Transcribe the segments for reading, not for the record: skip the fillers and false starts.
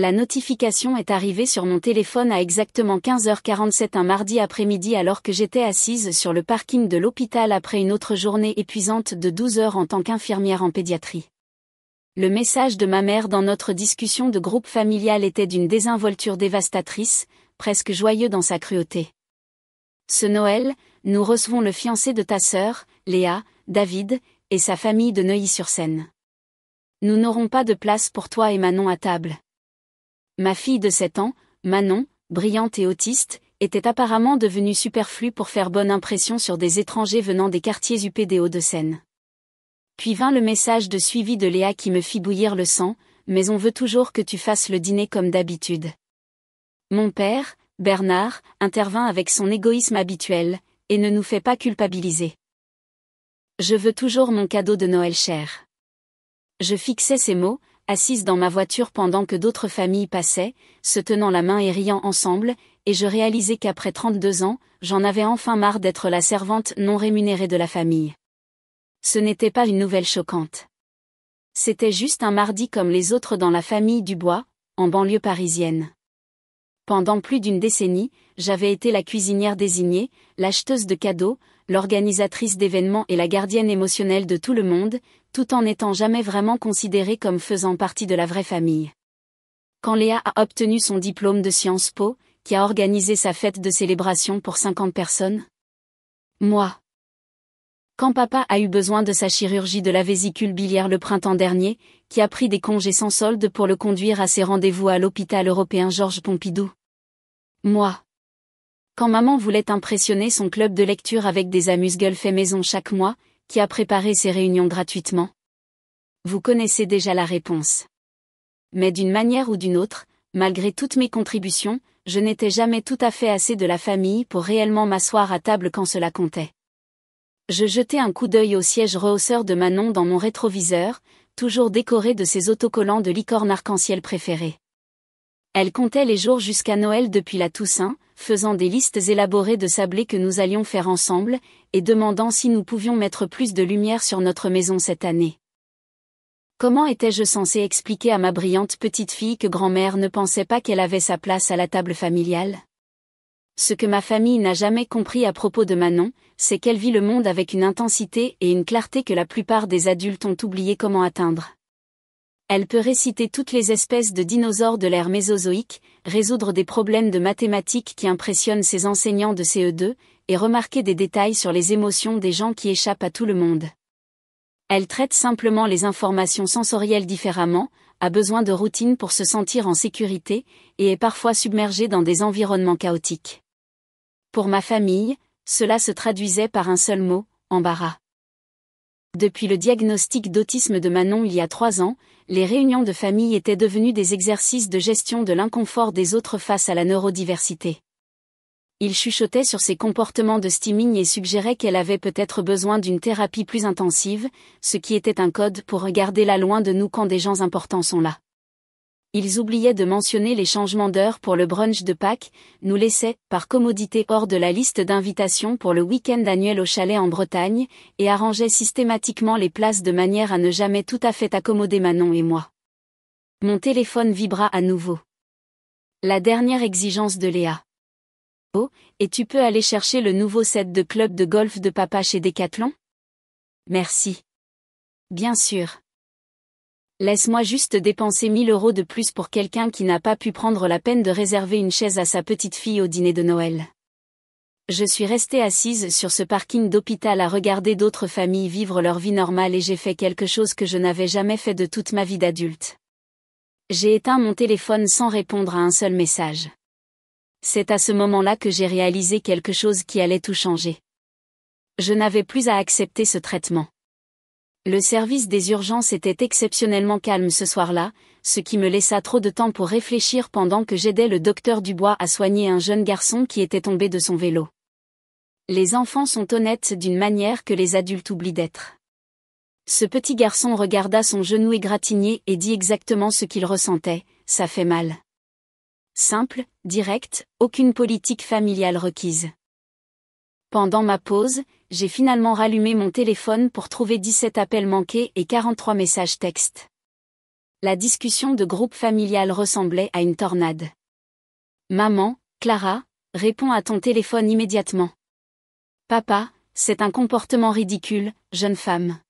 La notification est arrivée sur mon téléphone à exactement 15h47 un mardi après-midi alors que j'étais assise sur le parking de l'hôpital après une autre journée épuisante de 12 heures en tant qu'infirmière en pédiatrie. Le message de ma mère dans notre discussion de groupe familial était d'une désinvolture dévastatrice, presque joyeux dans sa cruauté. Ce Noël, nous recevons le fiancé de ta sœur, Léa, David, et sa famille de Neuilly-sur-Seine. Nous n'aurons pas de place pour toi et Manon à table. Ma fille de 7 ans, Manon, brillante et autiste, était apparemment devenue superflue pour faire bonne impression sur des étrangers venant des quartiers huppés des Hauts-de-Seine. Puis vint le message de suivi de Léa qui me fit bouillir le sang, mais on veut toujours que tu fasses le dîner comme d'habitude. Mon père, Bernard, intervint avec son égoïsme habituel, et ne nous fait pas culpabiliser. Je veux toujours mon cadeau de Noël cher. Je fixais ces mots, assise dans ma voiture pendant que d'autres familles passaient, se tenant la main et riant ensemble, et je réalisais qu'après 32 ans, j'en avais enfin marre d'être la servante non rémunérée de la famille. Ce n'était pas une nouvelle choquante. C'était juste un mardi comme les autres dans la famille Dubois, en banlieue parisienne. Pendant plus d'une décennie, j'avais été la cuisinière désignée, l'acheteuse de cadeaux, l'organisatrice d'événements et la gardienne émotionnelle de tout le monde, tout en n'étant jamais vraiment considérée comme faisant partie de la vraie famille. Quand Léa a obtenu son diplôme de Sciences Po, qui a organisé sa fête de célébration pour 50 personnes? Moi. Quand papa a eu besoin de sa chirurgie de la vésicule biliaire le printemps dernier, qui a pris des congés sans solde pour le conduire à ses rendez-vous à l'hôpital européen Georges Pompidou? Moi. Quand maman voulait impressionner son club de lecture avec des amuse-gueules fait maison chaque mois, qui a préparé ses réunions gratuitement? Vous connaissez déjà la réponse. Mais d'une manière ou d'une autre, malgré toutes mes contributions, je n'étais jamais tout à fait assez de la famille pour réellement m'asseoir à table quand cela comptait. Je jetai un coup d'œil au siège rehausseur de Manon dans mon rétroviseur, toujours décoré de ses autocollants de licorne arc-en-ciel préférés. Elle comptait les jours jusqu'à Noël depuis la Toussaint, faisant des listes élaborées de sablés que nous allions faire ensemble, et demandant si nous pouvions mettre plus de lumière sur notre maison cette année. Comment étais-je censée expliquer à ma brillante petite fille que grand-mère ne pensait pas qu'elle avait sa place à la table familiale? Ce que ma famille n'a jamais compris à propos de Manon, c'est qu'elle vit le monde avec une intensité et une clarté que la plupart des adultes ont oublié comment atteindre. Elle peut réciter toutes les espèces de dinosaures de l'ère mésozoïque, résoudre des problèmes de mathématiques qui impressionnent ses enseignants de CE2, et remarquer des détails sur les émotions des gens qui échappent à tout le monde. Elle traite simplement les informations sensorielles différemment, a besoin de routine pour se sentir en sécurité, et est parfois submergée dans des environnements chaotiques. Pour ma famille, cela se traduisait par un seul mot, embarras. Depuis le diagnostic d'autisme de Manon il y a 3 ans, les réunions de famille étaient devenues des exercices de gestion de l'inconfort des autres face à la neurodiversité. Il chuchotait sur ses comportements de stimming et suggérait qu'elle avait peut-être besoin d'une thérapie plus intensive, ce qui était un code pour regarder là loin de nous quand des gens importants sont là. Ils oubliaient de mentionner les changements d'heure pour le brunch de Pâques, nous laissaient, par commodité hors de la liste d'invitations pour le week-end annuel au chalet en Bretagne, et arrangeaient systématiquement les places de manière à ne jamais tout à fait accommoder Manon et moi. Mon téléphone vibra à nouveau. La dernière exigence de Léa. Oh, et tu peux aller chercher le nouveau set de club de golf de papa chez Decathlon? Merci. Bien sûr. Laisse-moi juste dépenser 1 000 € de plus pour quelqu'un qui n'a pas pu prendre la peine de réserver une chaise à sa petite fille au dîner de Noël. Je suis restée assise sur ce parking d'hôpital à regarder d'autres familles vivre leur vie normale et j'ai fait quelque chose que je n'avais jamais fait de toute ma vie d'adulte. J'ai éteint mon téléphone sans répondre à un seul message. C'est à ce moment-là que j'ai réalisé quelque chose qui allait tout changer. Je n'avais plus à accepter ce traitement. Le service des urgences était exceptionnellement calme ce soir-là, ce qui me laissa trop de temps pour réfléchir pendant que j'aidais le docteur Dubois à soigner un jeune garçon qui était tombé de son vélo. Les enfants sont honnêtes d'une manière que les adultes oublient d'être. Ce petit garçon regarda son genou égratigné et dit exactement ce qu'il ressentait, ça fait mal. Simple, direct, aucune politique familiale requise. Pendant ma pause, j'ai finalement rallumé mon téléphone pour trouver 17 appels manqués et 43 messages textes. La discussion de groupe familial ressemblait à une tornade. Maman, Clara, réponds à ton téléphone immédiatement. Papa, c'est un comportement ridicule, jeune femme.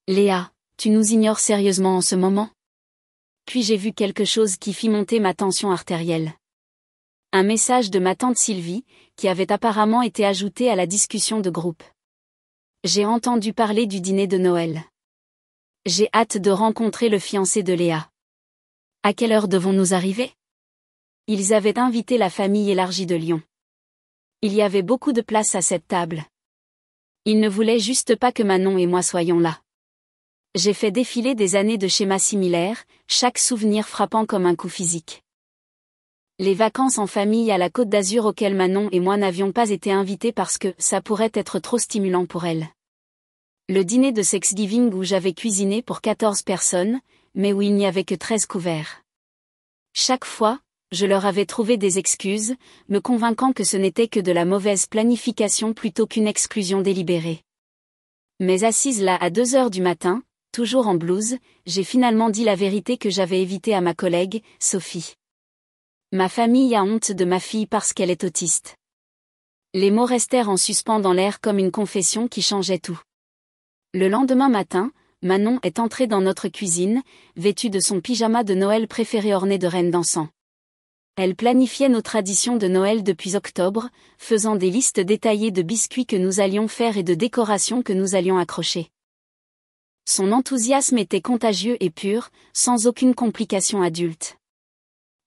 Léa, tu nous ignores sérieusement en ce moment? Puis j'ai vu quelque chose qui fit monter ma tension artérielle. Un message de ma tante Sylvie, qui avait apparemment été ajouté à la discussion de groupe. J'ai entendu parler du dîner de Noël. J'ai hâte de rencontrer le fiancé de Léa. À quelle heure devons-nous arriver? Ils avaient invité la famille élargie de Lyon. Il y avait beaucoup de place à cette table. Ils ne voulaient juste pas que Manon et moi soyons là. J'ai fait défiler des années de schémas similaires, chaque souvenir frappant comme un coup physique. Les vacances en famille à la Côte d'Azur auxquelles Manon et moi n'avions pas été invités parce que ça pourrait être trop stimulant pour elle. Le dîner de Thanksgiving où j'avais cuisiné pour 14 personnes, mais où il n'y avait que 13 couverts. Chaque fois, je leur avais trouvé des excuses, me convainquant que ce n'était que de la mauvaise planification plutôt qu'une exclusion délibérée. Mais assise là à 2 heures du matin, toujours en blouse, j'ai finalement dit la vérité que j'avais évitée à ma collègue, Sophie. Ma famille a honte de ma fille parce qu'elle est autiste. Les mots restèrent en suspens dans l'air comme une confession qui changeait tout. Le lendemain matin, Manon est entrée dans notre cuisine, vêtue de son pyjama de Noël préféré orné de rennes d'encens. Elle planifiait nos traditions de Noël depuis octobre, faisant des listes détaillées de biscuits que nous allions faire et de décorations que nous allions accrocher. Son enthousiasme était contagieux et pur, sans aucune complication adulte.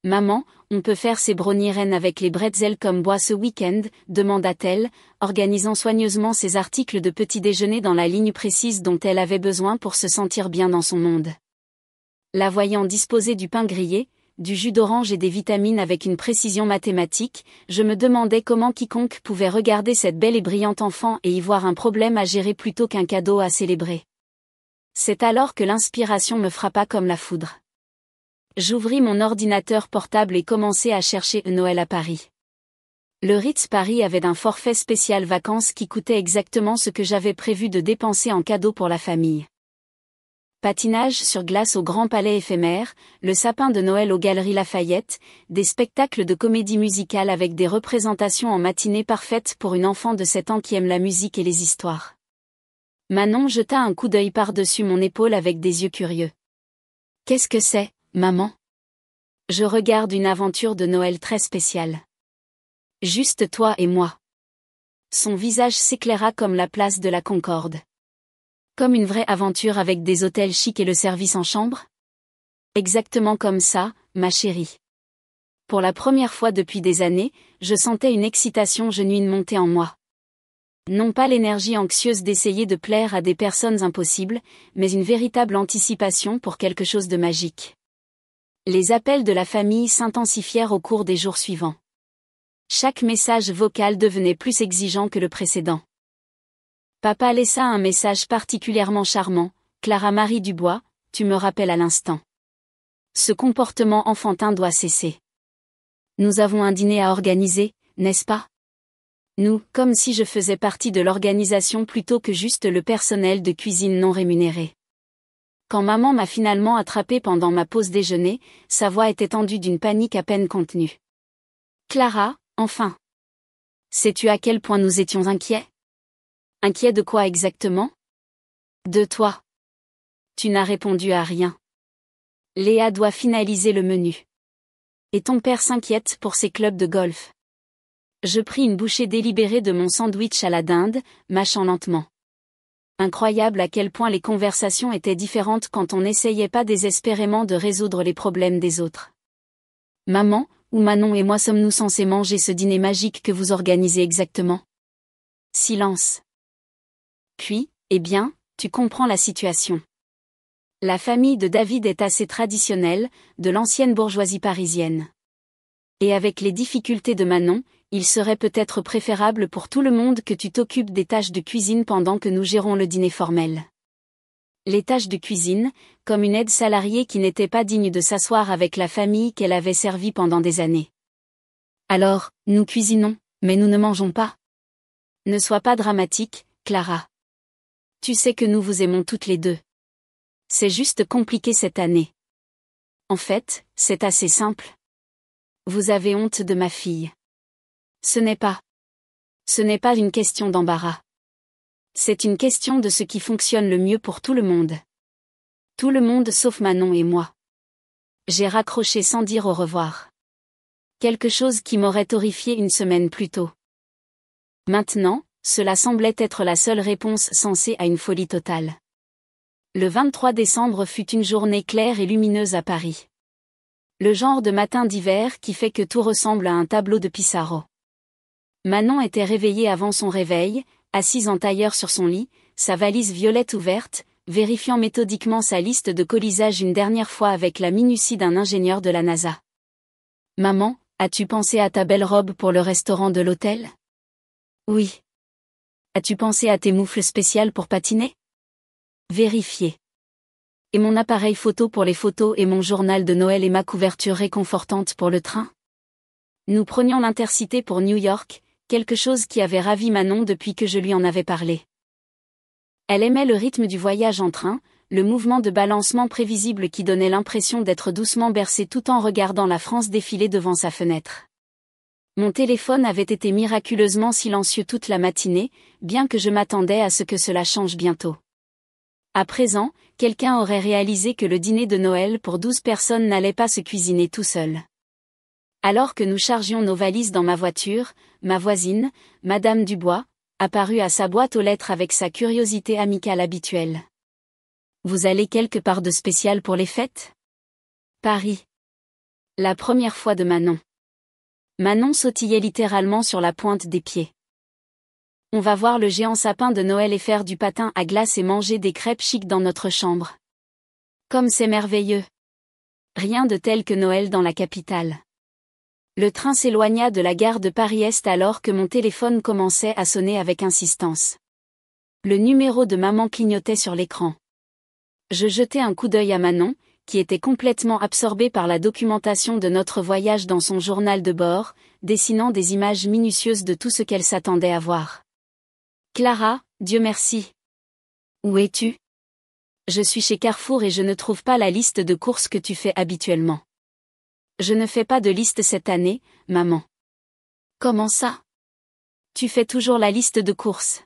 Maman, on peut faire ces brownies reines avec les bretzels comme bois ce week-end, demanda-t-elle, organisant soigneusement ses articles de petit déjeuner dans la ligne précise dont elle avait besoin pour se sentir bien dans son monde. La voyant disposer du pain grillé, du jus d'orange et des vitamines avec une précision mathématique, je me demandais comment quiconque pouvait regarder cette belle et brillante enfant et y voir un problème à gérer plutôt qu'un cadeau à célébrer. C'est alors que l'inspiration me frappa comme la foudre. J'ouvris mon ordinateur portable et commençai à chercher Noël à Paris. Le Ritz Paris avait un forfait spécial vacances qui coûtait exactement ce que j'avais prévu de dépenser en cadeau pour la famille. Patinage sur glace au Grand Palais éphémère, le sapin de Noël aux Galeries Lafayette, des spectacles de comédie musicale avec des représentations en matinée parfaites pour une enfant de 7 ans qui aime la musique et les histoires. Manon jeta un coup d'œil par-dessus mon épaule avec des yeux curieux. « Qu'est-ce que c'est, maman ? » Je regarde une aventure de Noël très spéciale. Juste toi et moi. Son visage s'éclaira comme la place de la Concorde. Comme une vraie aventure avec des hôtels chics et le service en chambre ? Exactement comme ça, ma chérie. Pour la première fois depuis des années, je sentais une excitation genuine monter en moi. Non pas l'énergie anxieuse d'essayer de plaire à des personnes impossibles, mais une véritable anticipation pour quelque chose de magique. Les appels de la famille s'intensifièrent au cours des jours suivants. Chaque message vocal devenait plus exigeant que le précédent. Papa laissa un message particulièrement charmant, « Clara Marie Dubois, tu me rappelles à l'instant. Ce comportement enfantin doit cesser. Nous avons un dîner à organiser, n'est-ce pas ? Nous, comme si je faisais partie de l'organisation plutôt que juste le personnel de cuisine non rémunéré. Quand maman m'a finalement attrapée pendant ma pause déjeuner, sa voix était tendue d'une panique à peine contenue. « Clara, enfin. Sais-tu à quel point nous étions inquiets ? » « Inquiet de quoi exactement ? » ?»« De toi. Tu n'as répondu à rien. Léa doit finaliser le menu. Et ton père s'inquiète pour ses clubs de golf. » Je pris une bouchée délibérée de mon sandwich à la dinde, mâchant lentement. Incroyable à quel point les conversations étaient différentes quand on n'essayait pas désespérément de résoudre les problèmes des autres. « Maman, où Manon et moi sommes-nous censés manger ce dîner magique que vous organisez exactement ? » Silence. Puis, eh bien, tu comprends la situation. La famille de David est assez traditionnelle, de l'ancienne bourgeoisie parisienne. Et avec les difficultés de Manon, il serait peut-être préférable pour tout le monde que tu t'occupes des tâches de cuisine pendant que nous gérons le dîner formel. Les tâches de cuisine, comme une aide salariée qui n'était pas digne de s'asseoir avec la famille qu'elle avait servie pendant des années. Alors, nous cuisinons, mais nous ne mangeons pas. Ne sois pas dramatique, Clara. Tu sais que nous vous aimons toutes les deux. C'est juste compliqué cette année. En fait, c'est assez simple. Vous avez honte de ma fille. Ce n'est pas une question d'embarras. C'est une question de ce qui fonctionne le mieux pour tout le monde. Tout le monde sauf Manon et moi. J'ai raccroché sans dire au revoir. Quelque chose qui m'aurait horrifié une semaine plus tôt. Maintenant, cela semblait être la seule réponse sensée à une folie totale. Le 23 décembre fut une journée claire et lumineuse à Paris. Le genre de matin d'hiver qui fait que tout ressemble à un tableau de Pissarro. Manon était réveillée avant son réveil, assise en tailleur sur son lit, sa valise violette ouverte, vérifiant méthodiquement sa liste de colisage une dernière fois avec la minutie d'un ingénieur de la NASA. « Maman, as-tu pensé à ta belle robe pour le restaurant de l'hôtel ? » ?»« Oui. »« As-tu pensé à tes moufles spéciales pour patiner ? » ?»« Vérifier. »« Et mon appareil photo pour les photos et mon journal de Noël et ma couverture réconfortante pour le train ? » Nous prenions l'Intercité pour New York, quelque chose qui avait ravi Manon depuis que je lui en avais parlé. Elle aimait le rythme du voyage en train, le mouvement de balancement prévisible qui donnait l'impression d'être doucement bercée tout en regardant la France défiler devant sa fenêtre. Mon téléphone avait été miraculeusement silencieux toute la matinée, bien que je m'attendais à ce que cela change bientôt. À présent, quelqu'un aurait réalisé que le dîner de Noël pour 12 personnes n'allait pas se cuisiner tout seul. Alors que nous chargions nos valises dans ma voiture, ma voisine, Madame Dubois, apparut à sa boîte aux lettres avec sa curiosité amicale habituelle. « Vous allez quelque part de spécial pour les fêtes ? » Paris. La première fois de Manon. Manon sautillait littéralement sur la pointe des pieds. On va voir le géant sapin de Noël et faire du patin à glace et manger des crêpes chics dans notre chambre. Comme c'est merveilleux. Rien de tel que Noël dans la capitale. Le train s'éloigna de la gare de Paris-Est alors que mon téléphone commençait à sonner avec insistance. Le numéro de maman clignotait sur l'écran. Je jetai un coup d'œil à Manon, qui était complètement absorbée par la documentation de notre voyage dans son journal de bord, dessinant des images minutieuses de tout ce qu'elle s'attendait à voir. « Clara, Dieu merci. Où es-tu ? Je suis chez Carrefour et je ne trouve pas la liste de courses que tu fais habituellement. » Je ne fais pas de liste cette année, maman. Comment ça ? Tu fais toujours la liste de courses.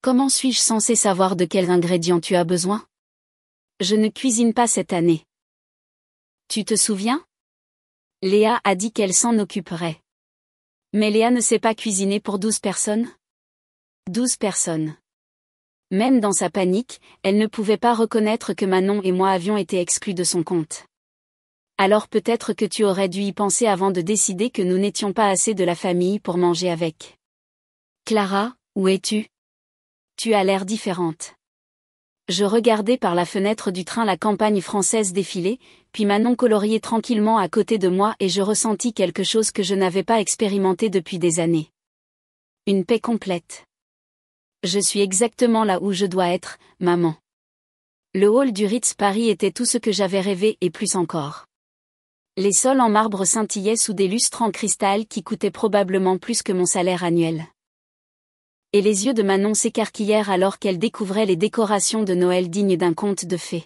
Comment suis-je censée savoir de quels ingrédients tu as besoin ? Je ne cuisine pas cette année. Tu te souviens ? Léa a dit qu'elle s'en occuperait. Mais Léa ne sait pas cuisiner pour 12 personnes ? 12 personnes. Même dans sa panique, elle ne pouvait pas reconnaître que Manon et moi avions été exclus de son compte. Alors peut-être que tu aurais dû y penser avant de décider que nous n'étions pas assez de la famille pour manger avec. Clara, où es-tu ? Tu as l'air différente. Je regardais par la fenêtre du train la campagne française défiler, puis Manon coloriait tranquillement à côté de moi et je ressentis quelque chose que je n'avais pas expérimenté depuis des années. Une paix complète. Je suis exactement là où je dois être, maman. Le hall du Ritz Paris était tout ce que j'avais rêvé et plus encore. Les sols en marbre scintillaient sous des lustres en cristal qui coûtaient probablement plus que mon salaire annuel. Et les yeux de Manon s'écarquillèrent alors qu'elle découvrait les décorations de Noël dignes d'un conte de fées.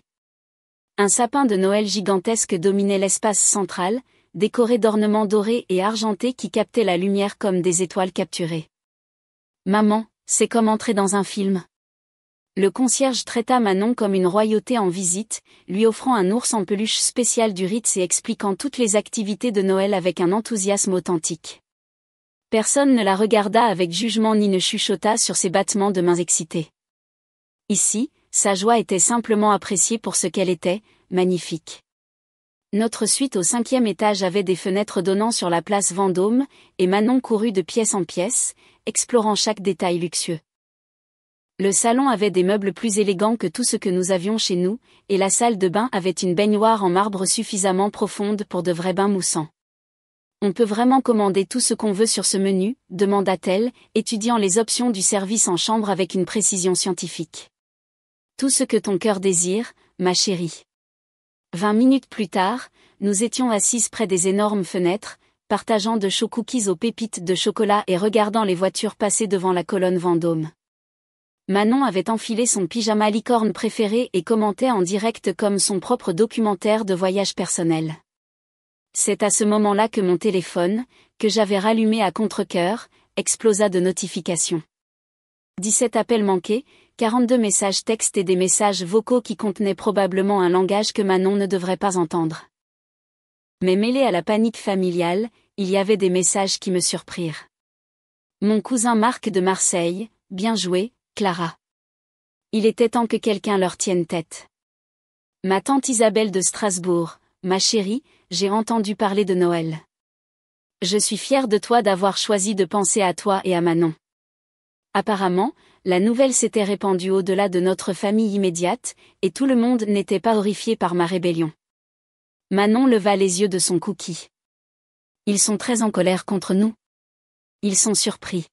Un sapin de Noël gigantesque dominait l'espace central, décoré d'ornements dorés et argentés qui captaient la lumière comme des étoiles capturées. « Maman, c'est comme entrer dans un film. » Le concierge traita Manon comme une royauté en visite, lui offrant un ours en peluche spécial du Ritz et expliquant toutes les activités de Noël avec un enthousiasme authentique. Personne ne la regarda avec jugement ni ne chuchota sur ses battements de mains excités. Ici, sa joie était simplement appréciée pour ce qu'elle était, magnifique. Notre suite au 5e étage avait des fenêtres donnant sur la place Vendôme, et Manon courut de pièce en pièce, explorant chaque détail luxueux. Le salon avait des meubles plus élégants que tout ce que nous avions chez nous, et la salle de bain avait une baignoire en marbre suffisamment profonde pour de vrais bains moussants. « On peut vraiment commander tout ce qu'on veut sur ce menu ?» demanda-t-elle, étudiant les options du service en chambre avec une précision scientifique. « Tout ce que ton cœur désire, ma chérie. » 20 minutes plus tard, nous étions assises près des énormes fenêtres, partageant de chauds cookies aux pépites de chocolat et regardant les voitures passer devant la colonne Vendôme. Manon avait enfilé son pyjama licorne préféré et commentait en direct comme son propre documentaire de voyage personnel. C'est à ce moment-là que mon téléphone, que j'avais rallumé à contre-cœur, explosa de notifications. 17 appels manqués, 42 messages textes et des messages vocaux qui contenaient probablement un langage que Manon ne devrait pas entendre. Mais mêlé à la panique familiale, il y avait des messages qui me surprirent. Mon cousin Marc de Marseille, bien joué, Clara. Il était temps que quelqu'un leur tienne tête. Ma tante Isabelle de Strasbourg, ma chérie, j'ai entendu parler de Noël. Je suis fière de toi d'avoir choisi de penser à toi et à Manon. Apparemment, la nouvelle s'était répandue au-delà de notre famille immédiate, et tout le monde n'était pas horrifié par ma rébellion. Manon leva les yeux de son cookie. Ils sont très en colère contre nous. Ils sont surpris.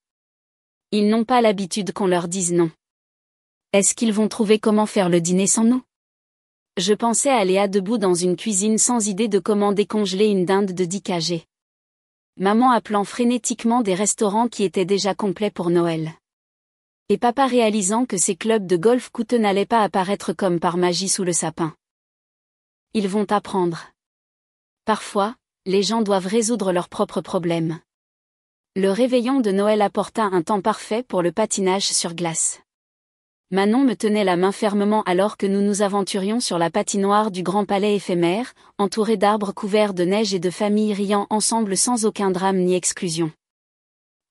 Ils n'ont pas l'habitude qu'on leur dise non. Est-ce qu'ils vont trouver comment faire le dîner sans nous? Je pensais à Léa debout dans une cuisine sans idée de comment décongeler une dinde de 10 kg. Maman appelant frénétiquement des restaurants qui étaient déjà complets pour Noël. Et papa réalisant que ces clubs de golf coûteux n'allaient pas apparaître comme par magie sous le sapin. Ils vont apprendre. Parfois, les gens doivent résoudre leurs propres problèmes. Le réveillon de Noël apporta un temps parfait pour le patinage sur glace. Manon me tenait la main fermement alors que nous nous aventurions sur la patinoire du Grand Palais éphémère, entouré d'arbres couverts de neige et de familles riant ensemble sans aucun drame ni exclusion.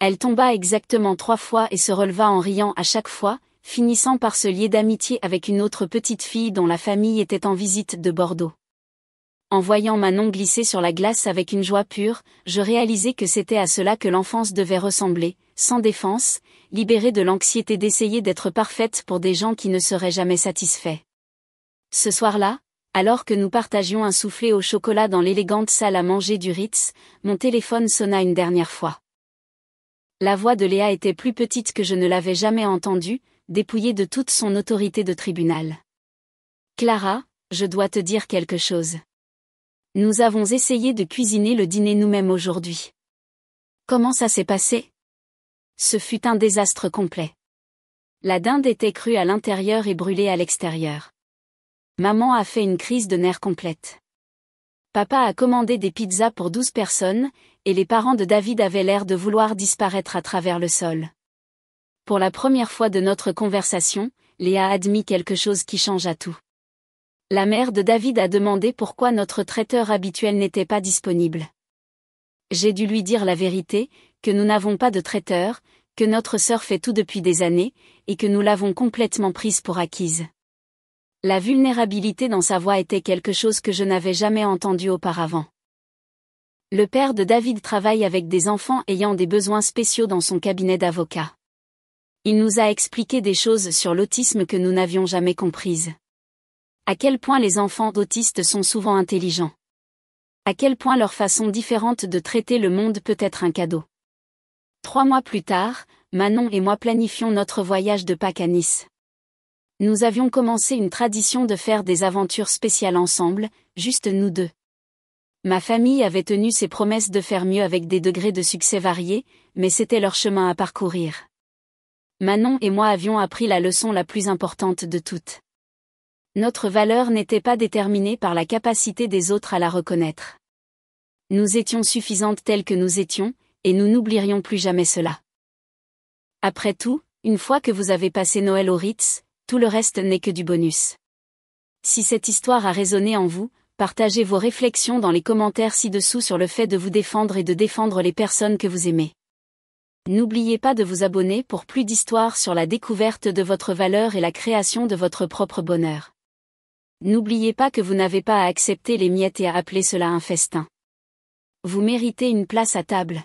Elle tomba exactement 3 fois et se releva en riant à chaque fois, finissant par se lier d'amitié avec une autre petite fille dont la famille était en visite de Bordeaux. En voyant Manon glisser sur la glace avec une joie pure, je réalisais que c'était à cela que l'enfance devait ressembler, sans défense, libérée de l'anxiété d'essayer d'être parfaite pour des gens qui ne seraient jamais satisfaits. Ce soir-là, alors que nous partagions un soufflé au chocolat dans l'élégante salle à manger du Ritz, mon téléphone sonna une dernière fois. La voix de Léa était plus petite que je ne l'avais jamais entendue, dépouillée de toute son autorité de tribunal. Clara, je dois te dire quelque chose. Nous avons essayé de cuisiner le dîner nous-mêmes aujourd'hui. Comment ça s'est passé? Ce fut un désastre complet. La dinde était crue à l'intérieur et brûlée à l'extérieur. Maman a fait une crise de nerfs complète. Papa a commandé des pizzas pour 12 personnes, et les parents de David avaient l'air de vouloir disparaître à travers le sol. Pour la première fois de notre conversation, Léa a admis quelque chose qui changea tout. La mère de David a demandé pourquoi notre traiteur habituel n'était pas disponible. J'ai dû lui dire la vérité, que nous n'avons pas de traiteur, que notre sœur fait tout depuis des années, et que nous l'avons complètement prise pour acquise. La vulnérabilité dans sa voix était quelque chose que je n'avais jamais entendu auparavant. Le père de David travaille avec des enfants ayant des besoins spéciaux dans son cabinet d'avocat. Il nous a expliqué des choses sur l'autisme que nous n'avions jamais comprises. À quel point les enfants autistes sont souvent intelligents. À quel point leur façon différente de traiter le monde peut être un cadeau. 3 mois plus tard, Manon et moi planifions notre voyage de Pâques à Nice. Nous avions commencé une tradition de faire des aventures spéciales ensemble, juste nous deux. Ma famille avait tenu ses promesses de faire mieux avec des degrés de succès variés, mais c'était leur chemin à parcourir. Manon et moi avions appris la leçon la plus importante de toutes. Notre valeur n'était pas déterminée par la capacité des autres à la reconnaître. Nous étions suffisantes telles que nous étions, et nous n'oublierions plus jamais cela. Après tout, une fois que vous avez passé Noël au Ritz, tout le reste n'est que du bonus. Si cette histoire a résonné en vous, partagez vos réflexions dans les commentaires ci-dessous sur le fait de vous défendre et de défendre les personnes que vous aimez. N'oubliez pas de vous abonner pour plus d'histoires sur la découverte de votre valeur et la création de votre propre bonheur. N'oubliez pas que vous n'avez pas à accepter les miettes et à appeler cela un festin. Vous méritez une place à table.